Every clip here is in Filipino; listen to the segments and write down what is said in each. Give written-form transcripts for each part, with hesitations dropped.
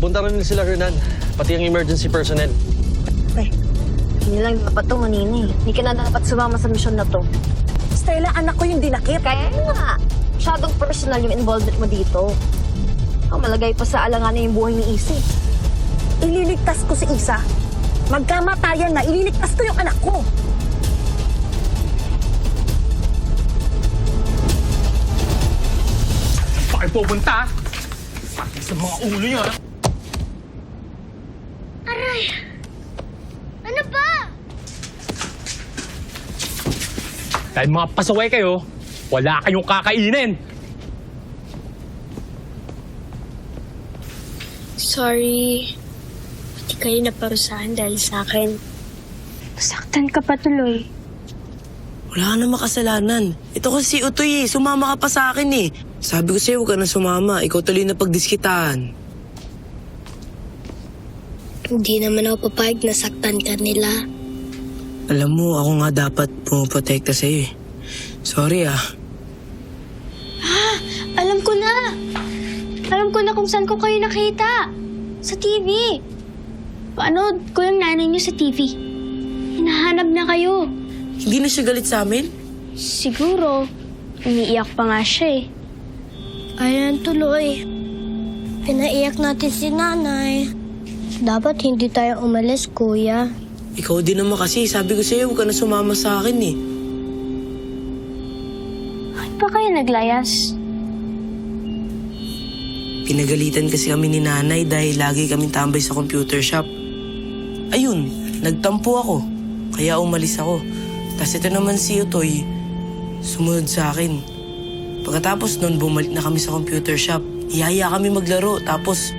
Pupunta rin sila, Hernan. Pati ang emergency personnel. Hindi lang dapat ito, Manini. Hindi ka na dapat sumama sa misyon na to. Stella, anak ko yung dinakip. Kaya nga, masyadong personal yung involvement mo dito. Malagay pa sa alanganin yung buhay ni Isi. Ililigtas ko si Isa. Magkamatayan na, ililigtas ko yung anak ko. Saan pa kayo pupunta? Pati sa mga ulo niyo, ha? Aray! Ano ba? Dahil mga pasaway kayo, wala kayong kakainin. Sorry. Pati kayo naparusahan dahil sa akin. Nasaktan ka pa tuloy. Wala ka na makasalanan. Ito kasi si Utoy sumama ka pa sa akin eh. Sabi ko sa'yo, huwag ka na sumama. Ikaw tuloy na pagdiskitahan. Hindi naman ako papayag na saktan ka nila. Alam mo, ako nga dapat pumoprotekta sa'yo eh. Sorry ah. Alam ko na! Alam ko na kung saan ko kayo nakita. Sa TV. Paano ko yung nanay niyo sa TV? Hinahanap na kayo. Hindi na siya galit sa amin? Siguro, umiiyak pa nga siya eh. Ayan tuloy. Pinaiyak natin si nanay. Dapat hindi tayo umalis, kuya. Ikaw din naman kasi. Sabi ko sa'yo, huwag ka na sumama sa akin eh. Bakit pa kayo naglayas? Pinagalitan kasi kami ni nanay dahil lagi kaming tambay sa computer shop. Ayun, nagtampo ako. Kaya umalis ako. Tapos ito naman si Utoy, sumunod sa akin. Pagkatapos nun, bumalik na kami sa computer shop. Ihaya kami maglaro. Tapos,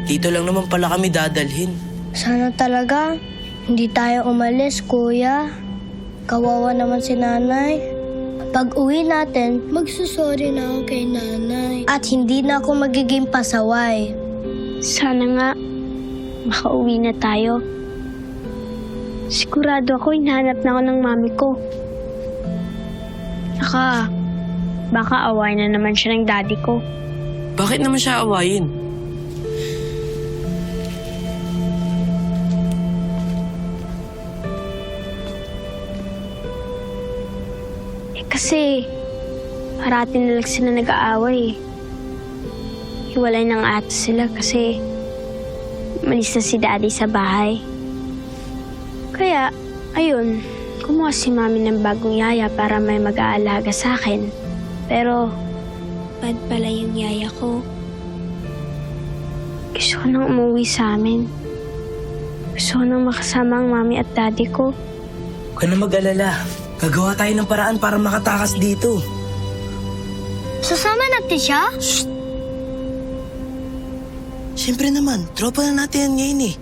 dito lang naman pala kami dadalhin. Sana talaga hindi tayo umalis, kuya. Kawawa naman si nanay. Pag uwi natin, magsusorry na ako kay nanay. At hindi na ako magiging pasaway. Sana nga, makauwi na tayo. Sigurado ako, hinahanap na ako ng mami ko. Baka away na naman siya ng daddy ko. Bakit naman siya awayin? Kasi, parati na lang sila nag-aaway. Hiwalay ng ate sila kasi malis na si daddy sa bahay. Kaya, ayun, kumuha si mami ng bagong yaya para may mag-aalaga sa akin. Pero, bad pala yung yaya ko. Gusto ko nang umuwi sa amin. Gusto ko nang makasama ang mami at daddy ko. Huwag ka na mag-alala. Gagawa tayo ng paraan para makatakas dito. Sasama natin siya? Shh! Siyempre naman, tropa na natin yan ngayon eh.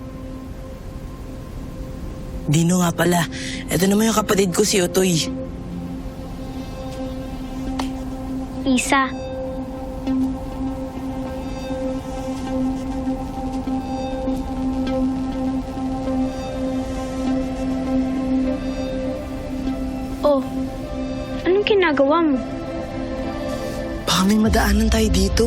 Dino nga pala, ito naman yung kapatid ko si Utoy. Isa. Oh, anong ginagawa mo? Baka may madaanan tayo dito.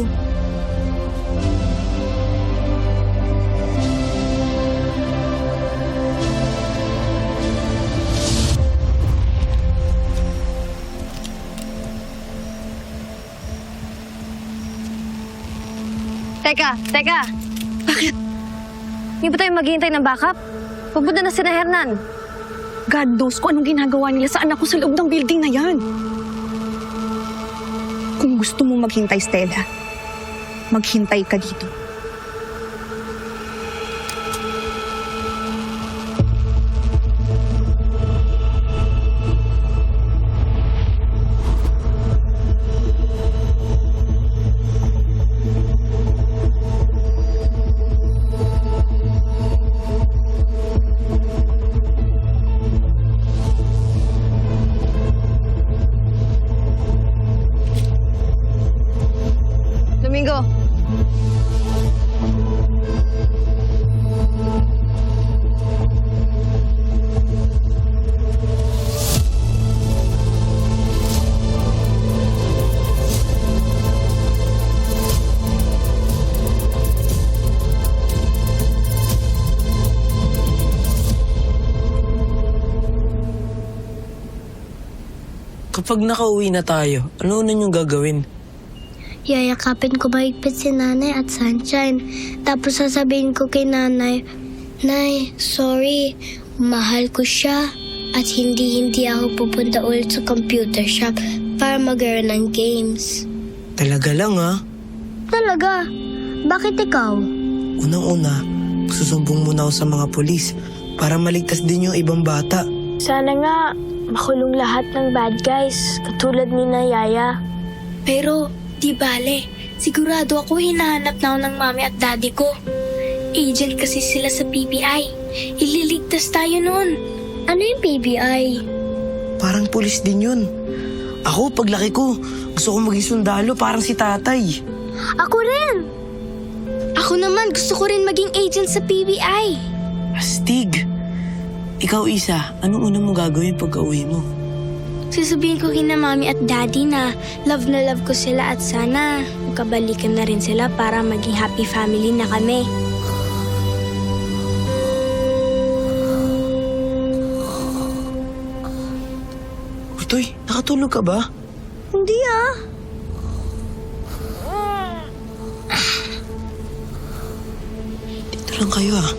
Teka. Bakit? Hindi ba tayo maghihintay ng backup? Pupunta na sila Hernan. God knows kung anong ginagawa nila sa anak ko sa loob ng building na yan. Kung gusto mo maghintay, Stella, maghintay ka dito. Domingo, Kapag nakauwi na tayo, ano una niyong gagawin? Yayakapin ko mahigpit si Nanay at Sunshine. Tapos sasabihin ko kay Nanay, Nay, sorry, mahal ko siya. At hindi ako pupunta ulit sa computer shop para maglaro ng games. Talaga lang ha? Talaga? Bakit ikaw? Unang-una, susumbong muna ako sa mga pulis para maligtas din yung ibang bata. Sana nga makulong lahat ng bad guys, katulad ni Yaya. Pero, di bale, sigurado ako hinahanap na ako ng mami at daddy ko. Agent kasi sila sa PBI. Ililigtas tayo nun. Ano yung PBI? Parang pulis din yun. Ako, paglaki ko, gusto ko maging sundalo parang si tatay. Ako rin! Ako naman, gusto ko rin maging agent sa PBI. Astig! Ikaw, Isa, anong una mo gagawin pagka-uwi mo? Sasabihin ko kina mami at daddy na love ko sila at sana magkabalikan na rin sila para maging happy family na kami. Utoy, nakatulog ka ba? Hindi ah. Dito lang kayo ah.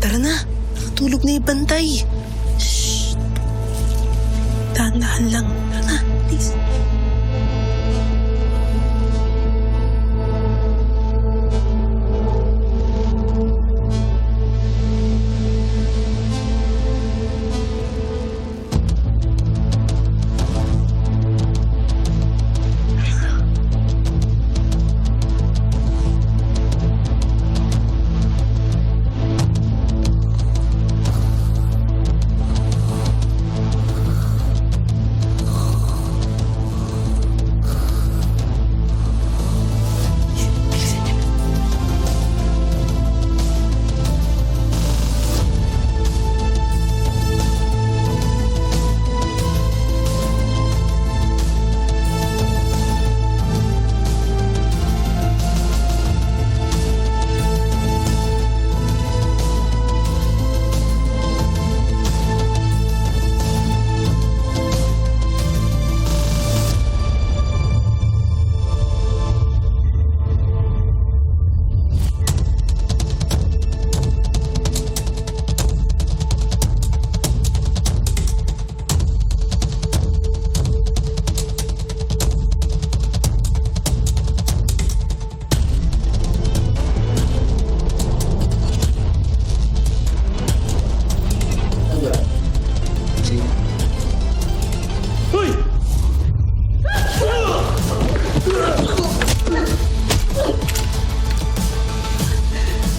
Tara na, nakatulog na yung bantay. Shh. Dahan-dahan lang. Tara na, please.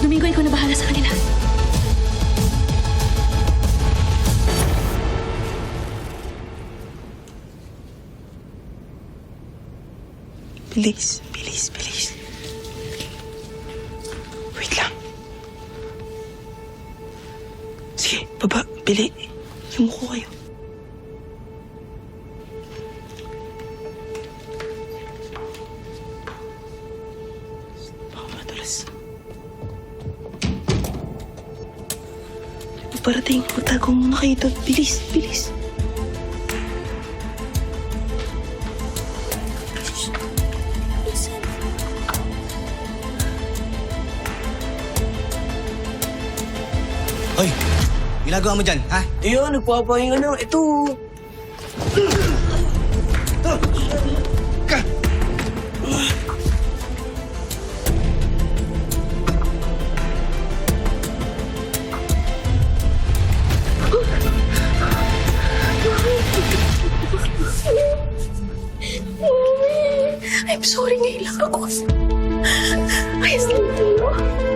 Domingo, ikaw na bahala sa kanila. Bilis, bilis, bilis. Wait lang. Sige, baba, bili. Yumuko kayo. Baka madulas. Parating, magtago muna kayo doon. Bilis, bilis. Hoy, ginagawa mo dyan, ha? Ayun, nagpapahinga na. Ito. I'm sorry, ngayon lang ako. Ayos lang tayo.